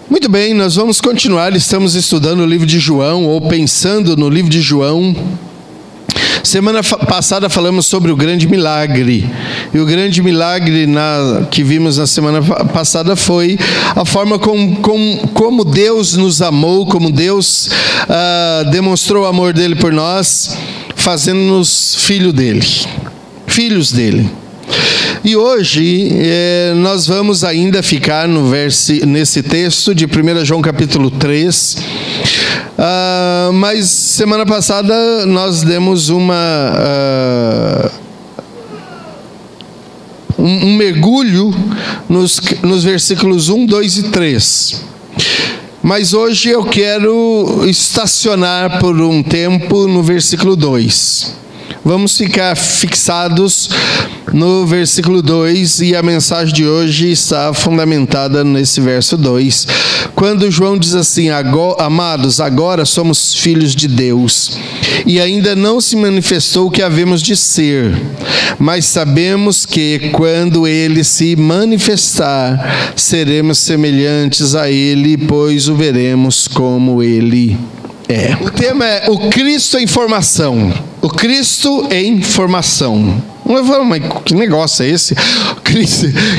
Muito bem, nós vamos continuar, estamos estudando o livro de João, ou pensando no livro de João. Semana passada falamos sobre o grande milagre, e o grande milagre que vimos na semana passada foi a forma como Deus nos amou, como Deus demonstrou o amor dele por nós, fazendo-nos filhos dele. E hoje nós vamos ainda ficar nesse texto de 1 João capítulo 3, mas semana passada nós demos um mergulho nos versículos 1, 2 e 3. Mas hoje eu quero estacionar por um tempo no versículo 2. Vamos ficar fixados no versículo 2, e a mensagem de hoje está fundamentada nesse verso 2, quando João diz assim: amados, agora somos filhos de Deus, e ainda não se manifestou o que havemos de ser, mas sabemos que quando Ele se manifestar, seremos semelhantes a Ele, pois o veremos como Ele é. O tema é o Cristo em formação. O Cristo em formação. Mas que negócio é esse?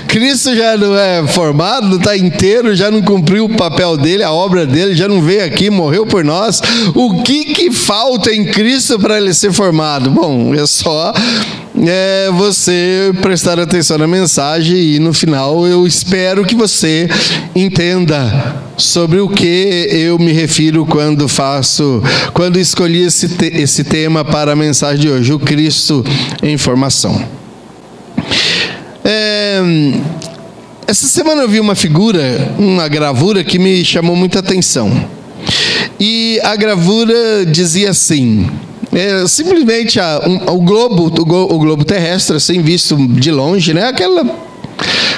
Cristo já não é formado, não está inteiro, já não cumpriu o papel dele, a obra dele, já não veio aqui, morreu por nós. O que falta em Cristo para ele ser formado? Bom, é só você prestar atenção na mensagem, e no final eu espero que você entenda sobre o que eu me refiro quando escolhi esse tema para a mensagem de hoje, o Cristo em formação. Essa semana eu vi uma gravura que me chamou muita atenção, e a gravura dizia assim: simplesmente o globo terrestre, assim, visto de longe, né? Aquela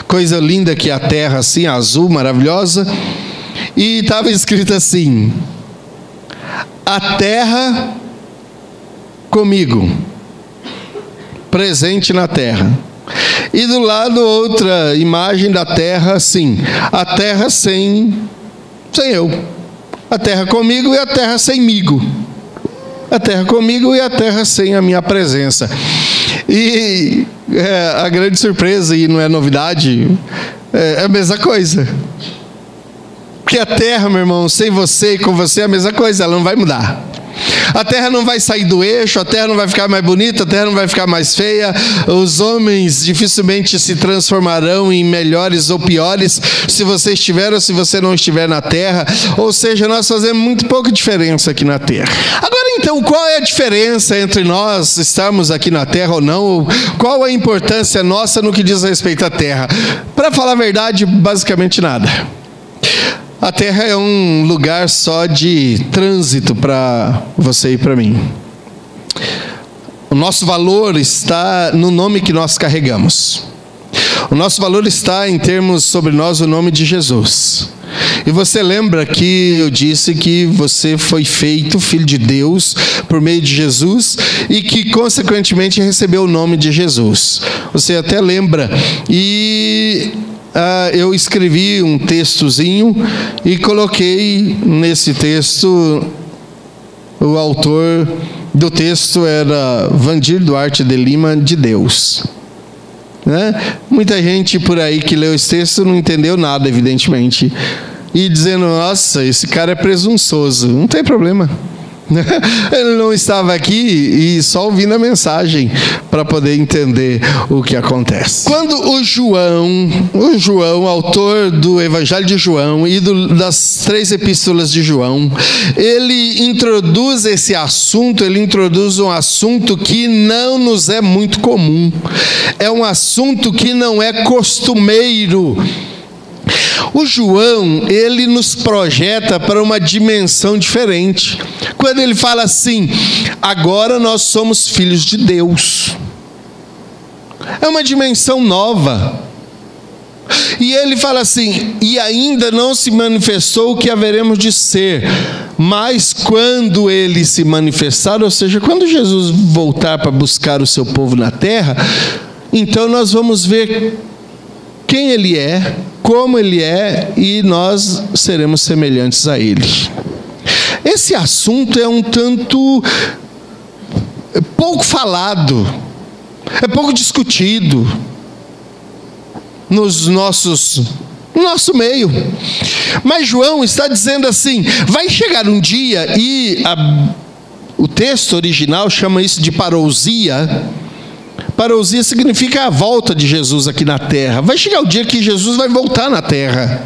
coisa linda que é a Terra, assim, azul, maravilhosa. E estava escrito assim: a Terra comigo, presente na Terra. E do lado outra imagem da Terra, assim: a Terra sem eu, a Terra comigo e a Terra semigo. A terra comigo e a terra sem a minha presença. E a grande surpresa, e não é novidade, é a mesma coisa. Porque a terra, meu irmão, sem você e com você é a mesma coisa, ela não vai mudar. A terra não vai sair do eixo, a terra não vai ficar mais bonita, a terra não vai ficar mais feia. Os homens dificilmente se transformarão em melhores ou piores se você estiver ou se você não estiver na terra. Ou seja, nós fazemos muito pouca diferença aqui na terra. Agora então, qual é a diferença entre nós estarmos aqui na terra ou não? Qual a importância nossa no que diz respeito à terra? Para falar a verdade, basicamente nada. A Terra é um lugar só de trânsito para você e para mim. O nosso valor está no nome que nós carregamos. O nosso valor está em termos sobre nós o nome de Jesus. E você lembra que eu disse que você foi feito filho de Deus por meio de Jesus, e que consequentemente recebeu o nome de Jesus. Você até lembra. E eu escrevi um textozinho e coloquei nesse texto, o autor do texto era Vandir Duarte de Lima de Deus, né? Muita gente por aí que leu esse texto não entendeu nada, evidentemente, e dizendo: nossa, esse cara é presunçoso. Não tem problema. Ele não estava aqui e só ouvindo a mensagem para poder entender o que acontece. Quando o João, autor do Evangelho de João e das 3 epístolas de João, ele introduz esse assunto, ele introduz um assunto que não nos é muito comum. É um assunto que não é costumeiro. O João, ele nos projeta para uma dimensão diferente. Quando ele fala assim: agora nós somos filhos de Deus, é uma dimensão nova. E ele fala assim: e ainda não se manifestou o que haveremos de ser, mas quando ele se manifestar, ou seja, quando Jesus voltar para buscar o seu povo na terra, então nós vamos ver quem Ele é, como Ele é, e nós seremos semelhantes a Ele. Esse assunto é um tanto pouco falado, é pouco discutido no nosso meio. Mas João está dizendo assim: vai chegar um dia, e o texto original chama isso de parousia. Parousia significa a volta de Jesus aqui na terra. Vai chegar o dia que Jesus vai voltar na terra.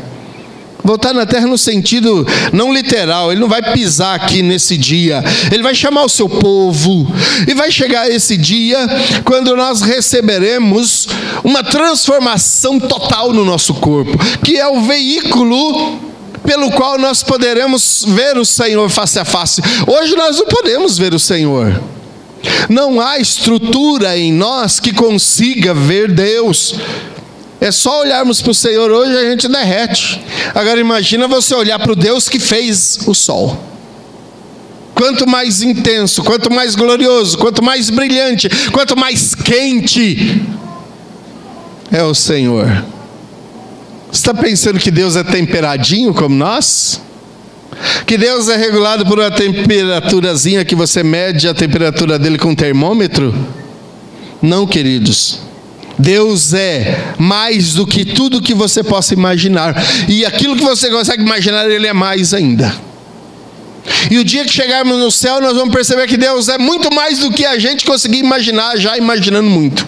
Voltar na terra no sentido não literal, Ele não vai pisar aqui nesse dia. Ele vai chamar o seu povo. E vai chegar esse dia quando nós receberemos uma transformação total no nosso corpo, que é o veículo pelo qual nós poderemos ver o Senhor face a face. Hoje nós não podemos ver o Senhor. Não há estrutura em nós que consiga ver Deus. É só olharmos para o Senhor hoje, a gente derrete. Agora imagina você olhar para o Deus que fez o sol. Quanto mais intenso, quanto mais glorioso, quanto mais brilhante, quanto mais quente é o Senhor. Você está pensando que Deus é temperadinho como nós? Que Deus é regulado por uma temperaturazinha que você mede a temperatura dele com um termômetro? Não, queridos. Deus é mais do que tudo que você possa imaginar. E aquilo que você consegue imaginar, Ele é mais ainda. E o dia que chegarmos no céu, nós vamos perceber que Deus é muito mais do que a gente conseguir imaginar, já imaginando muito.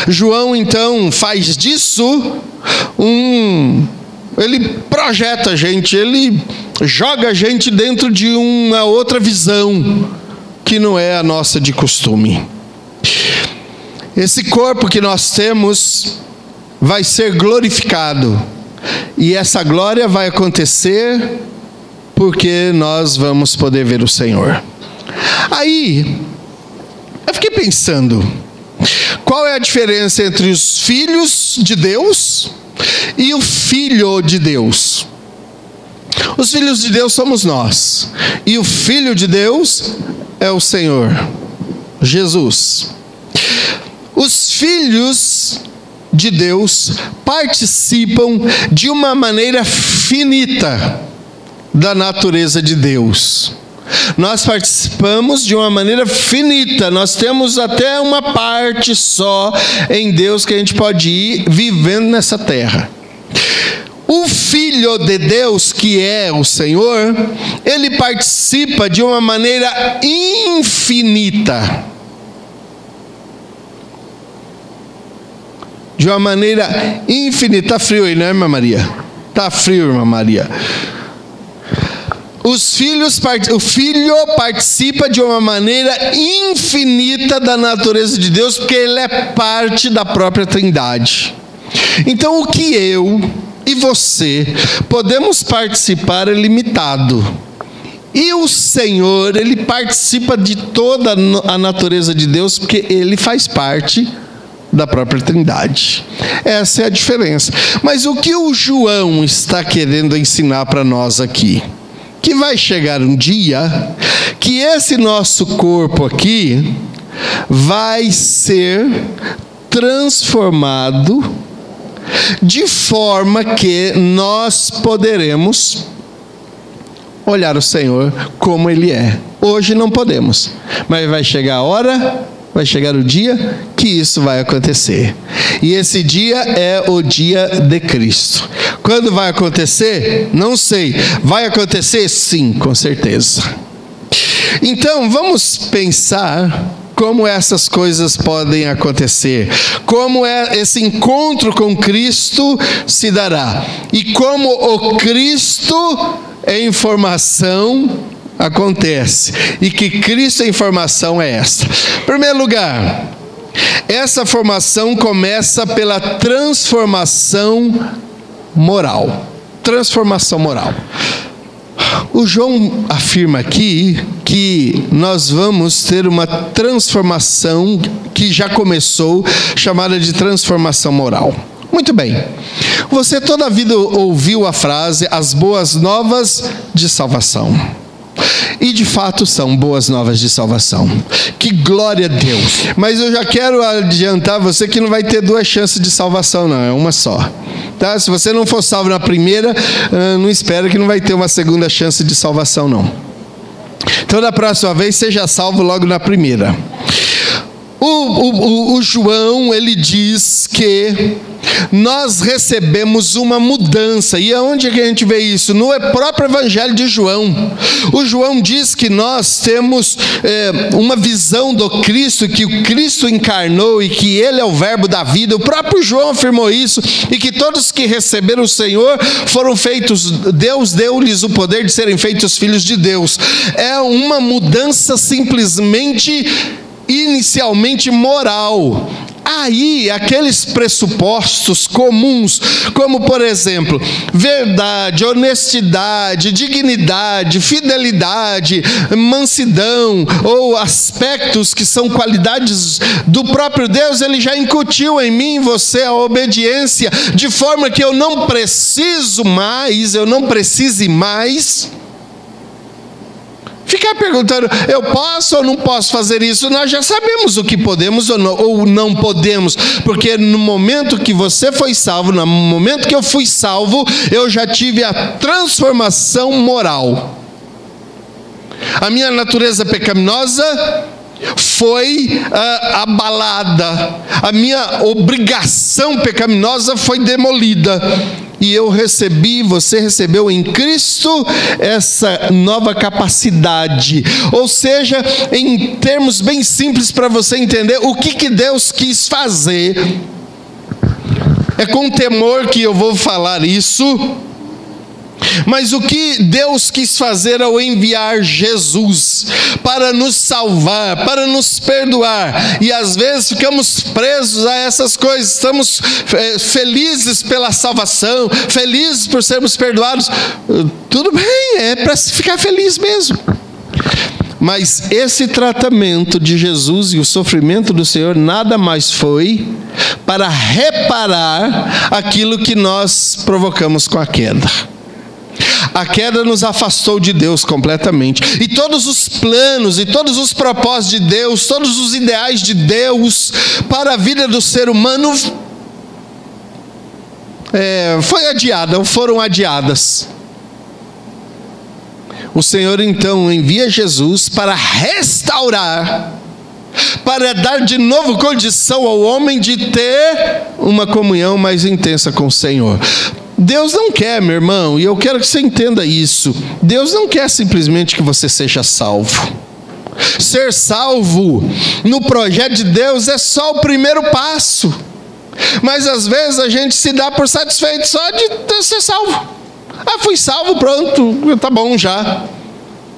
João, então, faz disso ele projeta a gente, ele joga a gente dentro de uma outra visão, que não é a nossa de costume. Esse corpo que nós temos vai ser glorificado, e essa glória vai acontecer porque nós vamos poder ver o Senhor. Aí, eu fiquei pensando, qual é a diferença entre os filhos de Deus e o Filho de Deus? Os filhos de Deus somos nós, e o Filho de Deus é o Senhor Jesus. Os filhos de Deus participam de uma maneira finita da natureza de Deus. Nós participamos de uma maneira finita, nós temos até uma parte só em Deus que a gente pode ir vivendo nessa terra. O Filho de Deus, que é o Senhor, Ele participa de uma maneira infinita. De uma maneira infinita. Está frio aí, não é, irmã Maria? Está frio, irmã Maria. O Filho participa de uma maneira infinita da natureza de Deus, porque Ele é parte da própria Trindade. Então, o que eu e você podemos participar é limitado. E o Senhor, Ele participa de toda a natureza de Deus, porque Ele faz parte da própria Trindade. Essa é a diferença. Mas o que o João está querendo ensinar para nós aqui? Que vai chegar um dia que esse nosso corpo aqui vai ser transformado de forma que nós poderemos olhar o Senhor como Ele é. Hoje não podemos, mas vai chegar a hora, vai chegar o dia que isso vai acontecer. E esse dia é o dia de Cristo. Quando vai acontecer? Não sei. Vai acontecer? Sim, com certeza. Então, vamos pensar como essas coisas podem acontecer. Como esse encontro com Cristo se dará. E como o Cristo em formação acontece. E que Cristo em formação é essa. Em primeiro lugar, essa formação começa pela transformação moral. Transformação moral. O João afirma aqui que nós vamos ter uma transformação que já começou, chamada de transformação moral. Muito bem. Você toda a vida ouviu a frase, as boas novas de salvação. E de fato são boas novas de salvação. Que glória a Deus! Mas eu já quero adiantar você que não vai ter duas chances de salvação, não, é uma só. Tá? Se você não for salvo na primeira, não espera que não vai ter uma segunda chance de salvação, não. Então, da próxima vez, seja salvo logo na primeira. O João, ele diz que nós recebemos uma mudança. E aonde é que a gente vê isso? No próprio Evangelho de João. O João diz que nós temos uma visão do Cristo, que o Cristo encarnou e que Ele é o verbo da vida. O próprio João afirmou isso, e que todos que receberam o Senhor foram feitos, Deus deu-lhes o poder de serem feitos filhos de Deus. É uma mudança simplesmente inicialmente moral. Aí, aqueles pressupostos comuns, como por exemplo, verdade, honestidade, dignidade, fidelidade, mansidão, ou aspectos que são qualidades do próprio Deus, Ele já incutiu em mim e você a obediência, de forma que eu não precise mais ficar perguntando, eu posso ou não posso fazer isso? Nós já sabemos o que podemos ou não podemos, porque no momento que você foi salvo, no momento que eu fui salvo, eu já tive a transformação moral. A minha natureza pecaminosa foi abalada, a minha obrigação pecaminosa foi demolida, e eu recebi, você recebeu em Cristo essa nova capacidade. Ou seja, em termos bem simples para você entender o que Deus quis fazer, é com temor que eu vou falar isso, mas o que Deus quis fazer ao enviar Jesus para nos salvar, para nos perdoar, e às vezes ficamos presos a essas coisas, estamos felizes pela salvação, felizes por sermos perdoados, tudo bem, é para ficar feliz mesmo. Mas esse tratamento de Jesus e o sofrimento do Senhor nada mais foi para reparar aquilo que nós provocamos com a queda. A queda nos afastou de Deus completamente. E todos os planos e todos os propósitos de Deus, todos os ideais de Deus para a vida do ser humano foram adiadas. O Senhor então envia Jesus para restaurar, para dar de novo condição ao homem de ter uma comunhão mais intensa com o Senhor. Deus não quer, meu irmão, e eu quero que você entenda isso, Deus não quer simplesmente que você seja salvo. Ser salvo no projeto de Deus é só o primeiro passo, mas às vezes a gente se dá por satisfeito só de ser salvo. Fui salvo, pronto, tá bom já.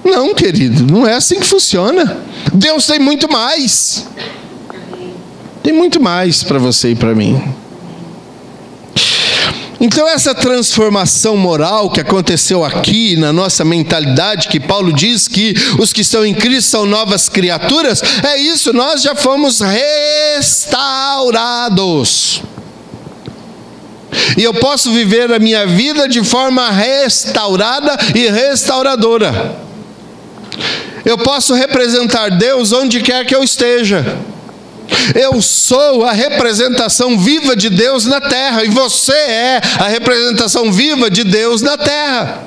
Não, querido, não é assim que funciona. Deus tem muito mais. Tem muito mais para você e para mim. Então essa transformação moral que aconteceu aqui na nossa mentalidade, que Paulo diz que os que estão em Cristo são novas criaturas, é isso, nós já fomos restaurados. E eu posso viver a minha vida de forma restaurada e restauradora. Eu posso representar Deus onde quer que eu esteja. Eu sou a representação viva de Deus na terra, e você é a representação viva de Deus na terra.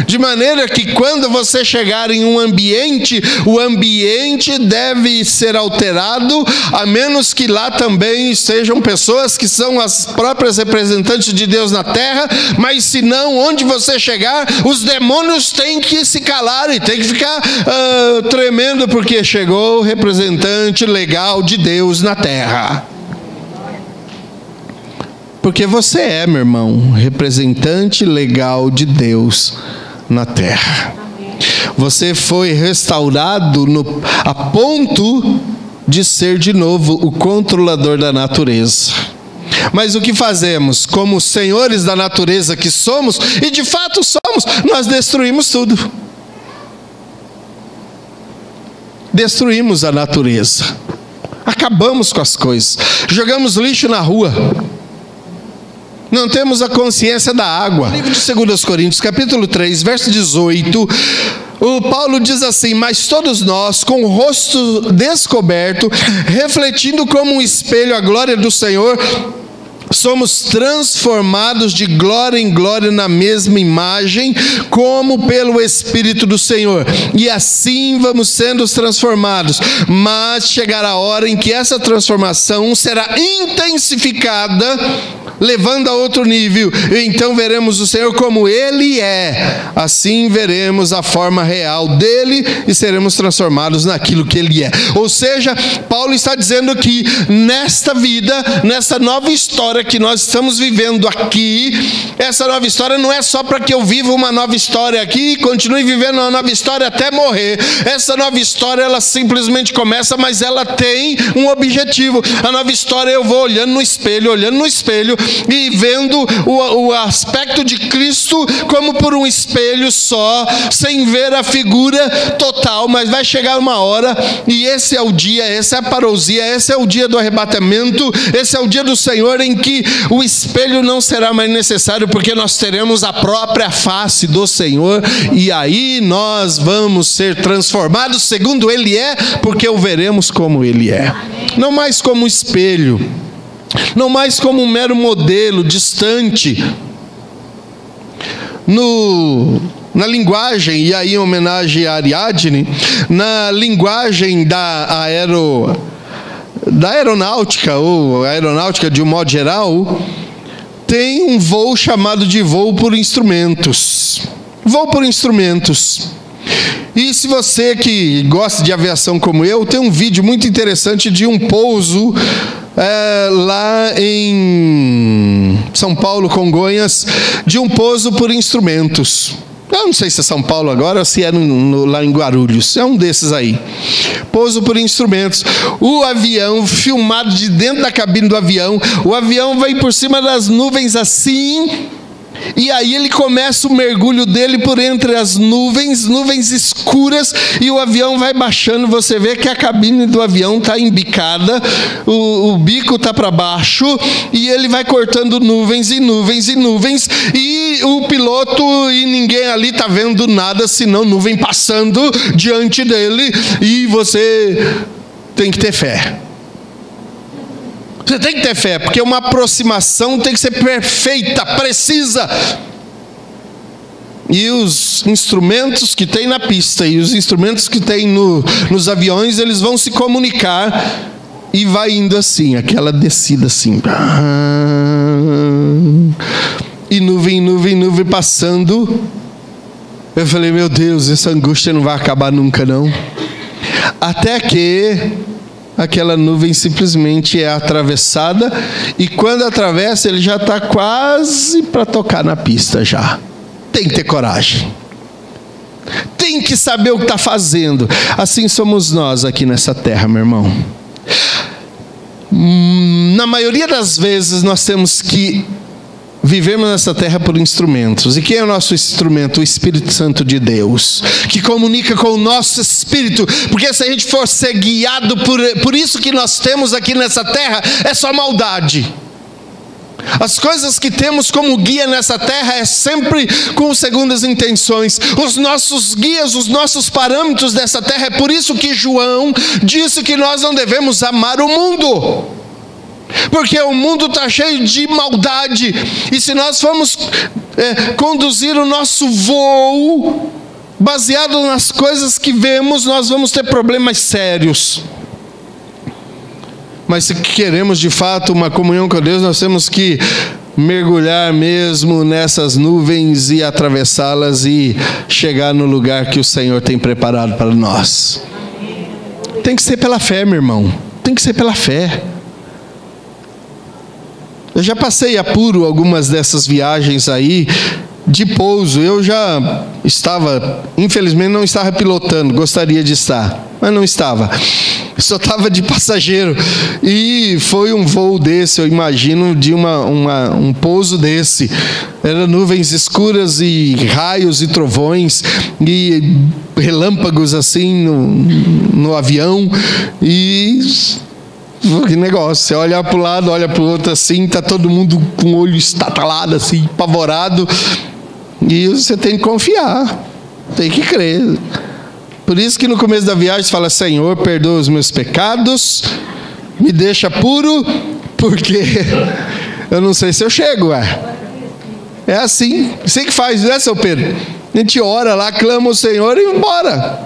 De maneira que quando você chegar em um ambiente, o ambiente deve ser alterado, a menos que lá também sejam pessoas que são as próprias representantes de Deus na terra, mas se não, onde você chegar, os demônios têm que se calar e têm que ficar tremendo, porque chegou o representante legal de Deus na terra. Porque você é, meu irmão, representante legal de Deus na terra. Você foi restaurado a ponto de ser de novo o controlador da natureza. Mas o que fazemos? Como senhores da natureza que somos, e de fato somos, nós destruímos tudo. Destruímos a natureza. Acabamos com as coisas. Jogamos lixo na rua. Não temos a consciência da água. No livro de 2 Coríntios, capítulo 3, verso 18, O Paulo diz assim: mas todos nós, com o rosto descoberto, refletindo como um espelho a glória do Senhor, somos transformados de glória em glória na mesma imagem, como pelo Espírito do Senhor. E assim vamos sendo transformados. Mas chegará a hora em que essa transformação será intensificada, levando a outro nível. E então veremos o Senhor como Ele é. Assim veremos a forma real dEle e seremos transformados naquilo que Ele é. Ou seja, Paulo está dizendo que nesta vida, nessa nova história que nós estamos vivendo aqui, essa nova história não é só para que eu viva uma nova história aqui e continue vivendo uma nova história até morrer. Essa nova história, ela simplesmente começa, mas ela tem um objetivo. A nova história, eu vou olhando no espelho e vendo o aspecto de Cristo como por um espelho só, sem ver a figura total. Mas vai chegar uma hora, e esse é o dia, essa é a parousia, esse é o dia do arrebatamento, esse é o dia do Senhor, em que o espelho não será mais necessário, porque nós teremos a própria face do Senhor, e aí nós vamos ser transformados segundo Ele é, porque o veremos como Ele é. Não mais como espelho, não mais como um mero modelo distante. Na linguagem, e aí em homenagem a Ariadne, na linguagem da aeronáutica, ou aeronáutica de um modo geral, tem um voo chamado de voo por instrumentos. Voo por instrumentos. E se você que gosta de aviação como eu, tem um vídeo muito interessante de um pouso lá em São Paulo, Congonhas, de um pouso por instrumentos. Eu não sei se é São Paulo agora ou se é lá em Guarulhos. É um desses aí. Pouso por instrumentos. O avião, filmado de dentro da cabine do avião. O avião vai por cima das nuvens assim. E aí ele começa o mergulho dele por entre as nuvens escuras, e o avião vai baixando. Você vê que a cabine do avião está embicada, o bico está para baixo, e ele vai cortando nuvens e nuvens e nuvens, e o piloto e ninguém ali está vendo nada, senão nuvem passando diante dele, e você tem que ter fé. Você tem que ter fé, porque uma aproximação tem que ser perfeita, precisa. E os instrumentos que tem na pista e os instrumentos que tem nos aviões, eles vão se comunicar, e vai indo assim, aquela descida assim. E nuvem passando. Eu falei, meu Deus, essa angústia não vai acabar nunca não. Até que aquela nuvem simplesmente é atravessada, e quando atravessa, ele já está quase para tocar na pista já. Tem que ter coragem. Tem que saber o que está fazendo. Assim somos nós aqui nessa terra, meu irmão. Na maioria das vezes nós temos que vivemos nessa terra por instrumentos. E quem é o nosso instrumento? O Espírito Santo de Deus, que comunica com o nosso espírito. Porque se a gente for ser guiado por isso que nós temos aqui nessa terra, é só maldade. As coisas que temos como guia nessa terra é sempre com segundas intenções. Os nossos guias, os nossos parâmetros dessa terra, é por isso que João disse que nós não devemos amar o mundo. Porque o mundo está cheio de maldade, e se nós formos conduzir o nosso voo baseado nas coisas que vemos, nós vamos ter problemas sérios. Mas se queremos de fato uma comunhão com Deus, nós temos que mergulhar mesmo nessas nuvens e atravessá-las e chegar no lugar que o Senhor tem preparado para nós. Tem que ser pela fé, meu irmão. Tem que ser pela fé. Eu já passei apuro algumas dessas viagens aí de pouso. Eu já estava, infelizmente não estava pilotando, gostaria de estar, mas não estava. Só estava de passageiro. E foi um voo desse, eu imagino, de um pouso desse. Eram nuvens escuras e raios e trovões e relâmpagos assim no avião. E que negócio, você olha para o lado, olha para o outro assim, está todo mundo com o olho estatalado assim, apavorado, e você tem que confiar. Tem que crer. Por isso que no começo da viagem fala: Senhor, perdoa os meus pecados, me deixa puro, porque eu não sei se eu chego. É assim que faz, né, seu Pedro? A gente ora lá, clama ao Senhor e embora.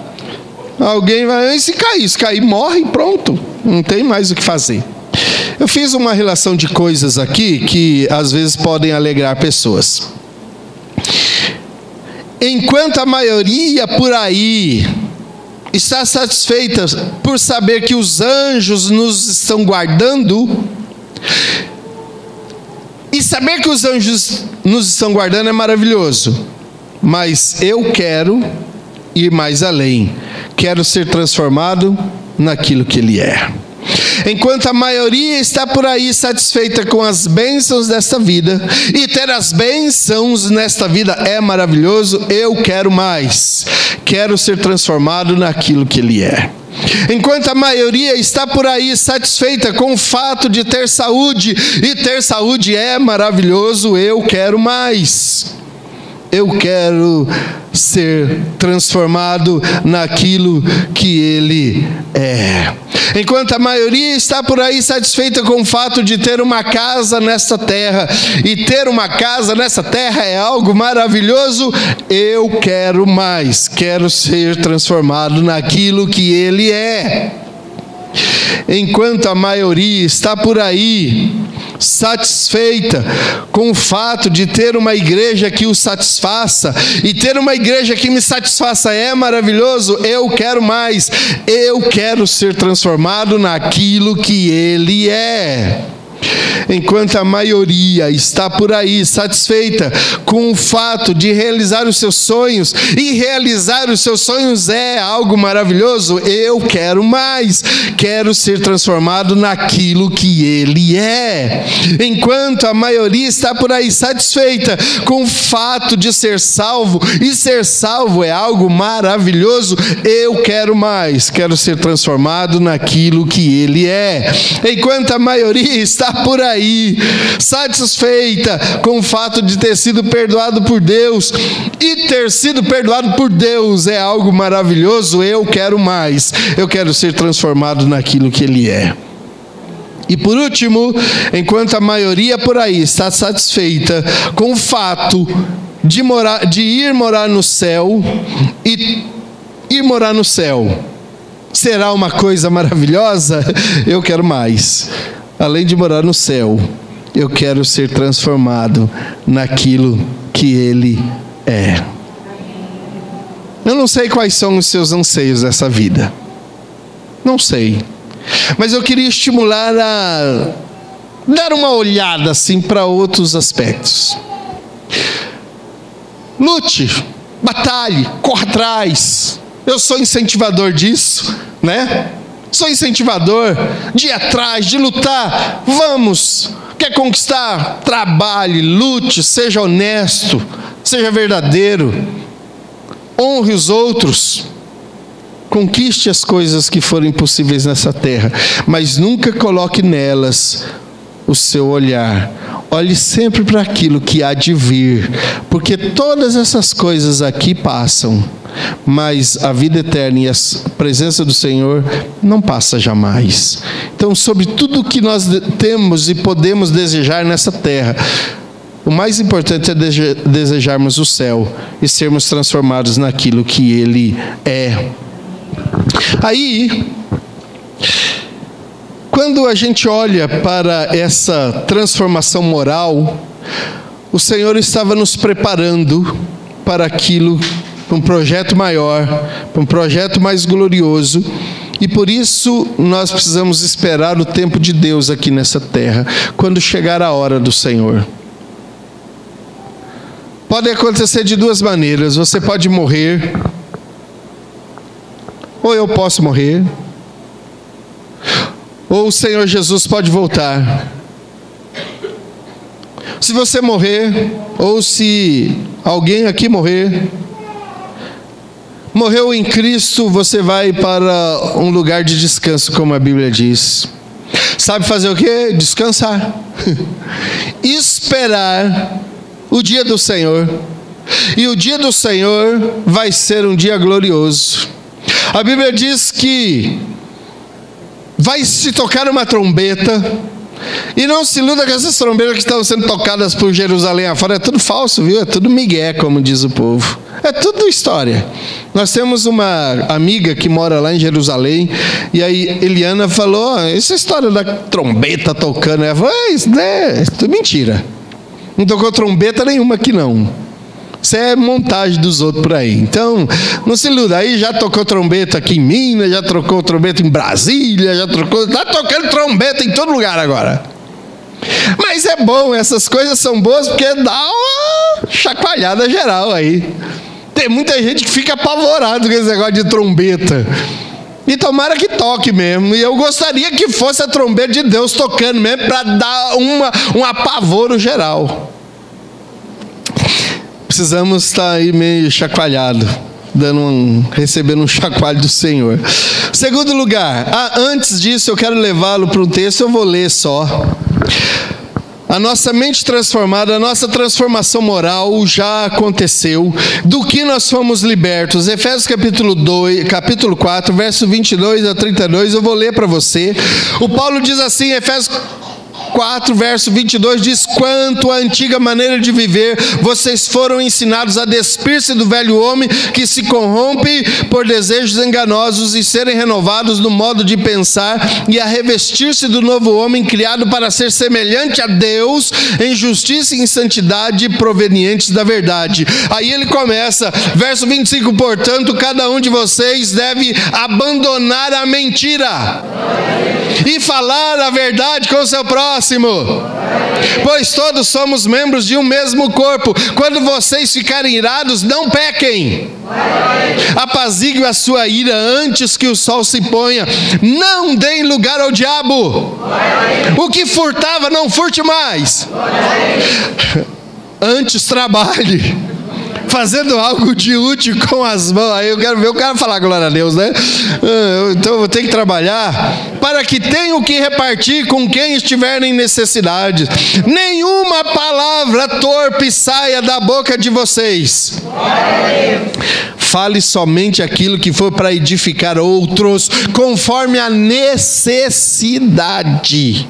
Alguém vai, e se cair, morre, pronto. Não tem mais o que fazer. Eu fiz uma relação de coisas aqui que às vezes podem alegrar pessoas. Enquanto a maioria por aí está satisfeita por saber que os anjos nos estão guardando, e saber que os anjos nos estão guardando é maravilhoso, mas eu quero ir mais além, quero ser transformado naquilo que Ele é. Enquanto a maioria está por aí satisfeita com as bênçãos desta vida, e ter as bênçãos nesta vida é maravilhoso, eu quero mais, quero ser transformado naquilo que Ele é. Enquanto a maioria está por aí satisfeita com o fato de ter saúde, e ter saúde é maravilhoso, eu quero mais. Eu quero ser transformado naquilo que Ele é. Enquanto a maioria está por aí satisfeita com o fato de ter uma casa nesta terra, e ter uma casa nessa terra é algo maravilhoso, eu quero mais, quero ser transformado naquilo que Ele é. Enquanto a maioria está por aí satisfeita com o fato de ter uma igreja que o satisfaça, e ter uma igreja que me satisfaça é maravilhoso, eu quero mais, eu quero ser transformado naquilo que Ele é. Enquanto a maioria está por aí satisfeita com o fato de realizar os seus sonhos, e realizar os seus sonhos é algo maravilhoso, eu quero mais, quero ser transformado naquilo que Ele é. Enquanto a maioria está por aí satisfeita com o fato de ser salvo, e ser salvo é algo maravilhoso, eu quero mais, quero ser transformado naquilo que Ele é. Enquanto a maioria está por aí satisfeita com o fato de ter sido perdoado por Deus, e ter sido perdoado por Deus é algo maravilhoso, eu quero mais, eu quero ser transformado naquilo que Ele é. E por último, enquanto a maioria por aí está satisfeita com o fato de ir morar no céu, e ir morar no céu será uma coisa maravilhosa, eu quero mais. Além de morar no céu, eu quero ser transformado naquilo que Ele é. Eu não sei quais são os seus anseios dessa vida. Não sei. Mas eu queria estimular a dar uma olhada assim para outros aspectos. Lute, batalhe, corra atrás. Eu sou incentivador disso, né? Sou incentivador de ir atrás, de lutar. Vamos, quer conquistar? Trabalhe, lute, seja honesto, seja verdadeiro, honre os outros, conquiste as coisas que forem possíveis nessa terra, mas nunca coloque nelas o seu olhar. Olhe sempre para aquilo que há de vir, porque todas essas coisas aqui passam, mas a vida eterna e a presença do Senhor não passa jamais. Então, sobre tudo que nós temos e podemos desejar nessa terra, o mais importante é desejarmos o céu e sermos transformados naquilo que Ele é. Aí, quando a gente olha para essa transformação moral, o Senhor estava nos preparando para aquilo, para um projeto maior, para um projeto mais glorioso, e por isso nós precisamos esperar o tempo de Deus aqui nessa terra, quando chegar a hora do Senhor. Pode acontecer de duas maneiras: você pode morrer, ou eu posso morrer, ou o Senhor Jesus pode voltar. Se você morrer, ou se alguém aqui morrer, morreu em Cristo, você vai para um lugar de descanso, como a Bíblia diz. Sabe fazer o quê? Descansar. Esperar o dia do Senhor. E o dia do Senhor vai ser um dia glorioso. A Bíblia diz que vai se tocar uma trombeta. E não se iluda com essas trombetas que estão sendo tocadas por Jerusalém afora. É tudo falso, viu? É tudo migué, como diz o povo. É tudo história. Nós temos uma amiga que mora lá em Jerusalém. E aí Eliana falou: essa história da trombeta tocando. Ela falou: é tudo mentira. Não tocou trombeta nenhuma aqui não. Isso é montagem dos outros por aí. Então, não se iluda. Aí já tocou trombeta aqui em Minas, já tocou trombeta em Brasília, está tocando trombeta em todo lugar agora. Mas é bom, essas coisas são boas porque dá uma chacoalhada geral aí. Tem muita gente que fica apavorado com esse negócio de trombeta. E tomara que toque mesmo. E eu gostaria que fosse a trombeta de Deus tocando mesmo, para dar um apavoro geral. Precisamos estar aí meio chacoalhado, recebendo um chacoalho do Senhor. Segundo lugar, antes disso eu quero levá-lo para um texto, eu vou ler só. A nossa mente transformada, a nossa transformação moral já aconteceu. Do que nós fomos libertos? Efésios capítulo 4, verso 22 a 32, eu vou ler para você. O Paulo diz assim, Efésios 4, verso 22, diz: quanto à antiga maneira de viver, vocês foram ensinados a despir-se do velho homem que se corrompe por desejos enganosos e serem renovados no modo de pensar e a revestir-se do novo homem criado para ser semelhante a Deus em justiça e em santidade provenientes da verdade. Aí ele começa, verso 25, portanto, cada um de vocês deve abandonar a mentira e falar a verdade com o seu próximo, pois todos somos membros de um mesmo corpo. Quando vocês ficarem irados, não pequem. Apazigue a sua ira antes que o sol se ponha. Não deem lugar ao diabo. O que furtava, não furte mais. Antes trabalhe, fazendo algo de útil com as mãos. Aí eu quero ver o cara falar glória a Deus, né? Então eu vou ter que trabalhar para que tenha o que repartir com quem estiver em necessidade. Nenhuma palavra torpe saia da boca de vocês. Fale somente aquilo que for para edificar outros, conforme a necessidade,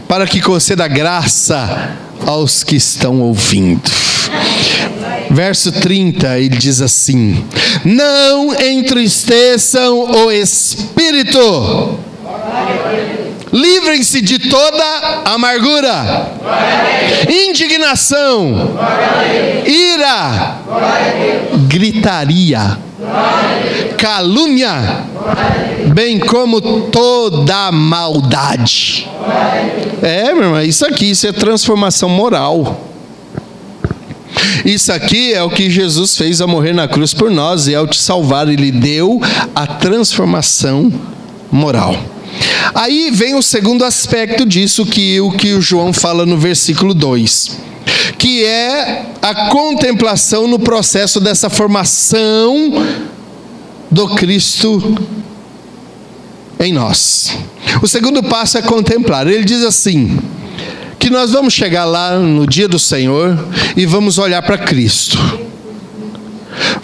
para que conceda graça aos que estão ouvindo. Verso 30, ele diz assim: não entristeçam o Espírito, livrem-se de toda amargura, indignação, ira, gritaria, calúnia, bem como toda maldade. Meu irmão, isso é transformação moral. Isso aqui é o que Jesus fez ao morrer na cruz por nós, e ao te salvar ele deu a transformação moral. Aí vem o segundo aspecto disso, que o João fala no versículo 2, que é a contemplação no processo dessa formação do Cristo em nós. O segundo passo é contemplar. Ele diz assim, que nós vamos chegar lá no dia do Senhor e vamos olhar para Cristo.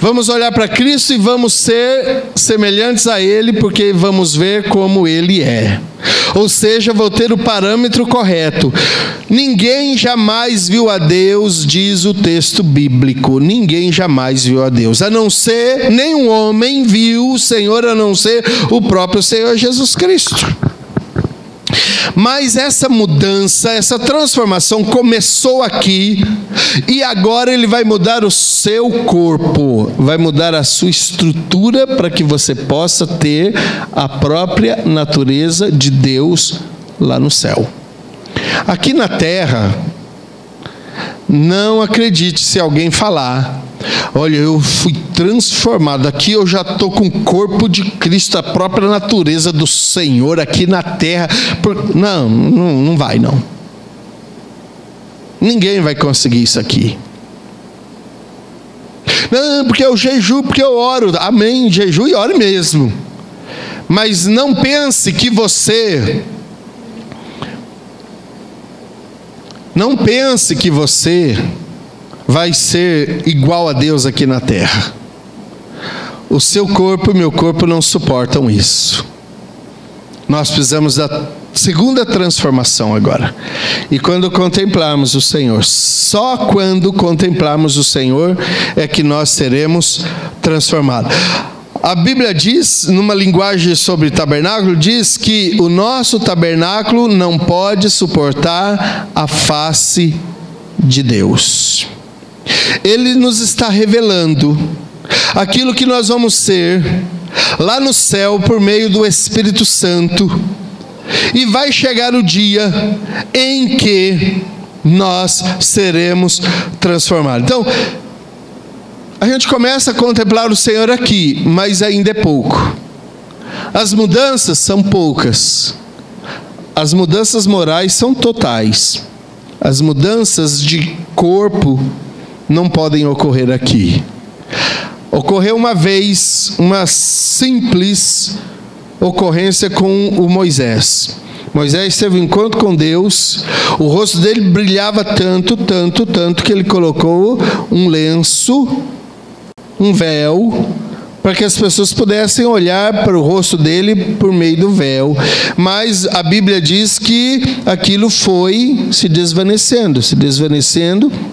Vamos olhar para Cristo e vamos ser semelhantes a Ele, porque vamos ver como Ele é. Ou seja, vou ter o parâmetro correto. Ninguém jamais viu a Deus, diz o texto bíblico. Ninguém jamais viu a Deus, a não ser, nenhum homem viu o Senhor, a não ser o próprio Senhor Jesus Cristo. Mas essa mudança, essa transformação começou aqui, e agora ele vai mudar o seu corpo, vai mudar a sua estrutura para que você possa ter a própria natureza de Deus lá no céu. Aqui na terra, não acredite se alguém falar: olha, eu fui transformado, aqui eu já estou com o corpo de Cristo, a própria natureza do Senhor aqui na terra. Não vai não. Ninguém vai conseguir isso aqui. Não, porque eu jejuo, porque eu oro. Amém, jejue e ore mesmo. Mas não pense que você... Não pense que você vai ser igual a Deus aqui na terra. O seu corpo e meu corpo não suportam isso. Nós precisamos da segunda transformação agora. E quando contemplarmos o Senhor, só quando contemplarmos o Senhor é que nós seremos transformados. A Bíblia diz, numa linguagem sobre tabernáculo, diz que o nosso tabernáculo não pode suportar a face de Deus. Ele nos está revelando aquilo que nós vamos ser lá no céu por meio do Espírito Santo. E vai chegar o dia em que nós seremos transformados. Então, a gente começa a contemplar o Senhor aqui, mas ainda é pouco. As mudanças são poucas. As mudanças morais são totais. As mudanças de corpo não podem ocorrer aqui. Ocorreu uma vez uma simples ocorrência com o Moisés. Moisés teve um encontro com Deus, o rosto dele brilhava tanto que ele colocou um lenço, um véu, para que as pessoas pudessem olhar para o rosto dele por meio do véu. Mas a Bíblia diz que aquilo foi se desvanecendo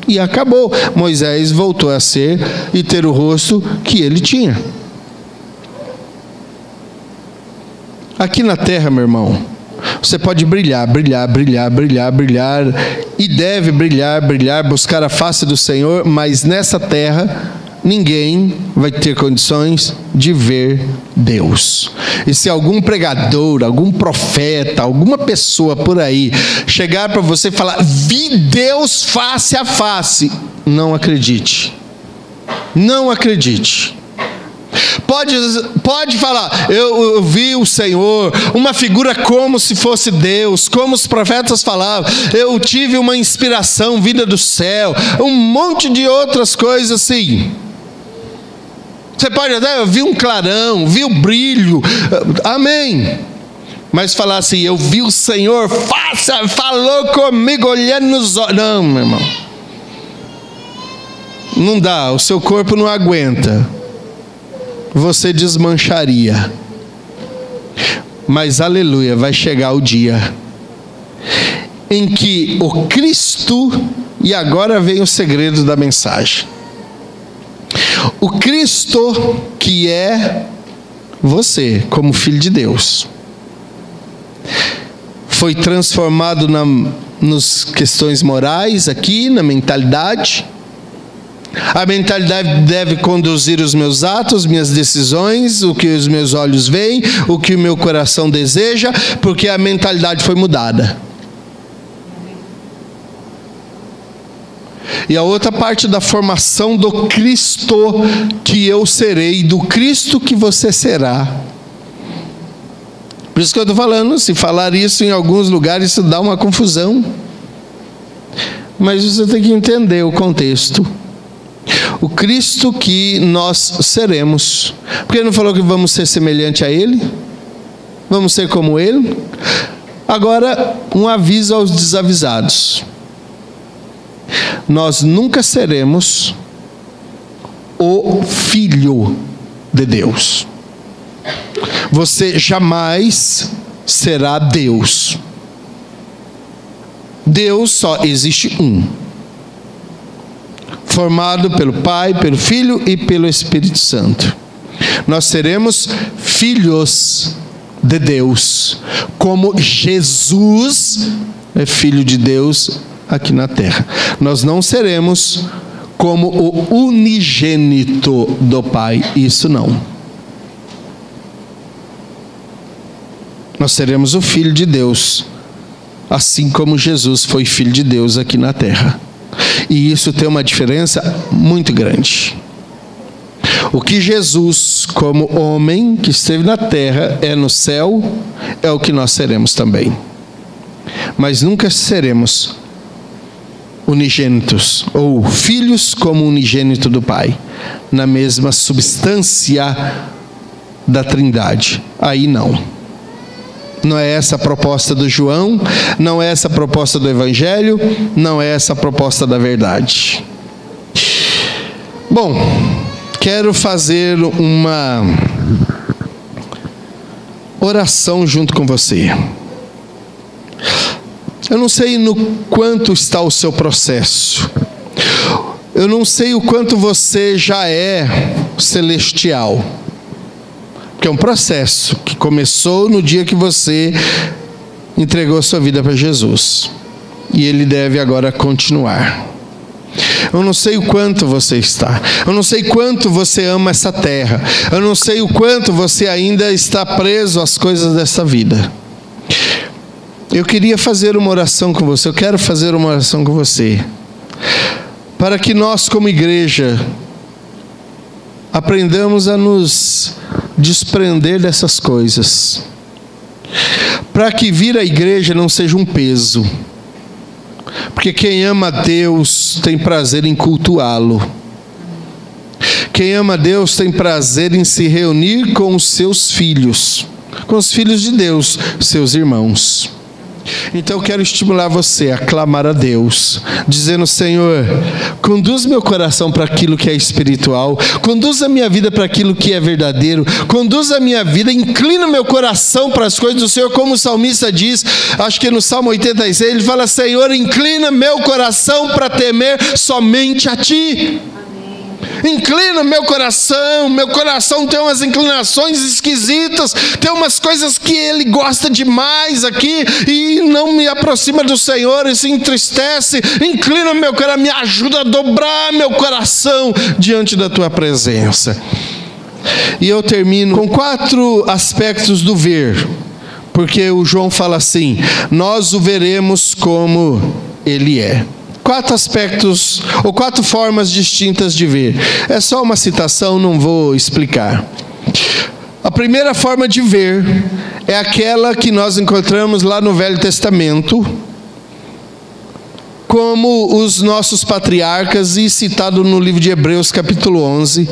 e acabou. Moisés voltou a ser e ter o rosto que ele tinha. Aqui na terra, meu irmão, você pode brilhar, e deve brilhar, buscar a face do Senhor, mas nessa terra ninguém vai ter condições de ver Deus. E se algum pregador, algum profeta, alguma pessoa por aí chegar para você e falar: vi Deus face a face, não acredite. Não acredite. Pode falar: eu vi o Senhor, uma figura como se fosse Deus, como os profetas falavam, eu tive uma inspiração vinda do céu, um monte de outras coisas assim. Você pode até: eu vi um clarão, vi o brilho, amém. Mas falar assim: eu vi o Senhor, falou comigo, olhando nos olhos. Não, meu irmão. Não dá, o seu corpo não aguenta. Você desmancharia. Mas, aleluia, vai chegar o dia em que o Cristo, e agora vem o segredo da mensagem, o Cristo que é você, como filho de Deus, foi transformado nas questões morais aqui, na mentalidade. A mentalidade deve conduzir os meus atos, minhas decisões, o que os meus olhos veem, o que o meu coração deseja, porque a mentalidade foi mudada. E a outra parte da formação do Cristo que eu serei, do Cristo que você será. Por isso que eu estou falando, se falar isso em alguns lugares, isso dá uma confusão. Mas você tem que entender o contexto. O Cristo que nós seremos. Porque ele não falou que vamos ser semelhante a Ele? Vamos ser como Ele? Agora, um aviso aos desavisados. Nós nunca seremos o Filho de Deus. Você jamais será Deus. Deus só existe um. Formado pelo Pai, pelo Filho e pelo Espírito Santo. Nós seremos filhos de Deus, como Jesus é filho de Deus aqui na terra. Nós não seremos como o unigênito do Pai, isso não. Nós seremos o Filho de Deus, assim como Jesus foi Filho de Deus aqui na terra. E isso tem uma diferença muito grande. O que Jesus, como homem que esteve na terra, é no céu, é o que nós seremos também. Mas nunca seremos unigênitos, ou filhos como unigênito do Pai, na mesma substância da Trindade. Aí não. Não é essa a proposta do João, não é essa a proposta do Evangelho, não é essa a proposta da verdade. Bom, quero fazer uma oração junto com você. Eu não sei no quanto está o seu processo. Eu não sei o quanto você já é celestial. Porque é um processo que começou no dia que você entregou a sua vida para Jesus. E ele deve agora continuar. Eu não sei o quanto você está. Eu não sei quanto você ama essa terra. Eu não sei o quanto você ainda está preso às coisas dessa vida. Eu queria fazer uma oração com você. Eu quero fazer uma oração com você. Para que nós, como igreja, aprendamos a nos desprender dessas coisas. Para que vir à igreja não seja um peso. Porque quem ama a Deus tem prazer em cultuá-lo. Quem ama a Deus tem prazer em se reunir com os seus filhos, com os filhos de Deus, seus irmãos. Então eu quero estimular você a clamar a Deus, dizendo: Senhor, conduz meu coração para aquilo que é espiritual, conduz a minha vida para aquilo que é verdadeiro, conduz a minha vida, inclina meu coração para as coisas do Senhor, como o salmista diz, acho que no Salmo 86, ele fala: Senhor, inclina meu coração para temer somente a Ti. Inclina meu coração tem umas inclinações esquisitas, tem umas coisas que ele gosta demais aqui e não me aproxima do Senhor e se entristece. Inclina meu coração, me ajuda a dobrar meu coração diante da tua presença. E eu termino com 4 aspectos do ver, porque o João fala assim: nós o veremos como ele é. 4 aspectos, ou 4 formas distintas de ver. É só uma citação, não vou explicar. A primeira forma de ver é aquela que nós encontramos lá no Velho Testamento, como os nossos patriarcas, e citado no livro de Hebreus capítulo 11,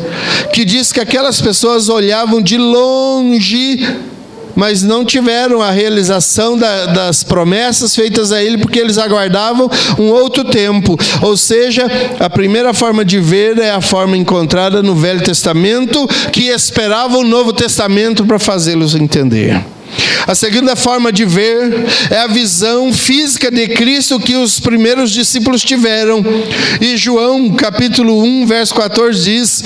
que diz que aquelas pessoas olhavam de longe, mas não tiveram a realização das promessas feitas a ele, porque eles aguardavam um outro tempo. Ou seja, a primeira forma de ver é a forma encontrada no Velho Testamento, que esperava o Novo Testamento para fazê-los entender. A segunda forma de ver é a visão física de Cristo que os primeiros discípulos tiveram. E João capítulo 1, verso 14 diz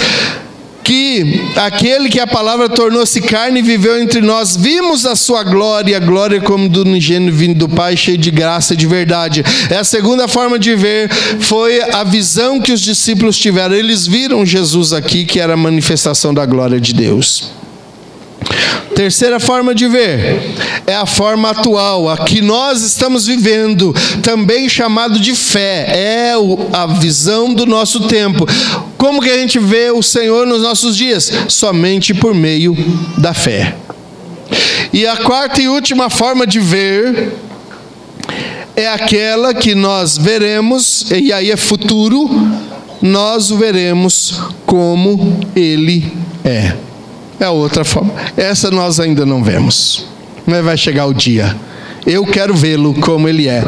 que aquele que a palavra tornou-se carne e viveu entre nós, vimos a sua glória, a glória como do unigênito vindo do Pai, cheio de graça e de verdade. A segunda forma de ver foi a visão que os discípulos tiveram. Eles viram Jesus aqui, que era a manifestação da glória de Deus. Terceira forma de ver é a forma atual, a que nós estamos vivendo, também chamado de fé, é a visão do nosso tempo. Como que a gente vê o Senhor nos nossos dias? Somente por meio da fé. E a quarta e última forma de ver é aquela que nós veremos, e aí é futuro, nós o veremos como Ele é. É a outra forma. Essa nós ainda não vemos. Mas vai chegar o dia. Eu quero vê-lo como ele é.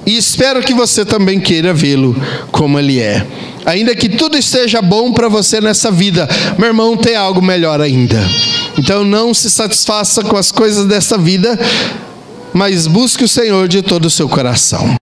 E espero que você também queira vê-lo como ele é. Ainda que tudo esteja bom para você nessa vida, meu irmão, tem algo melhor ainda. Então não se satisfaça com as coisas dessa vida, mas busque o Senhor de todo o seu coração.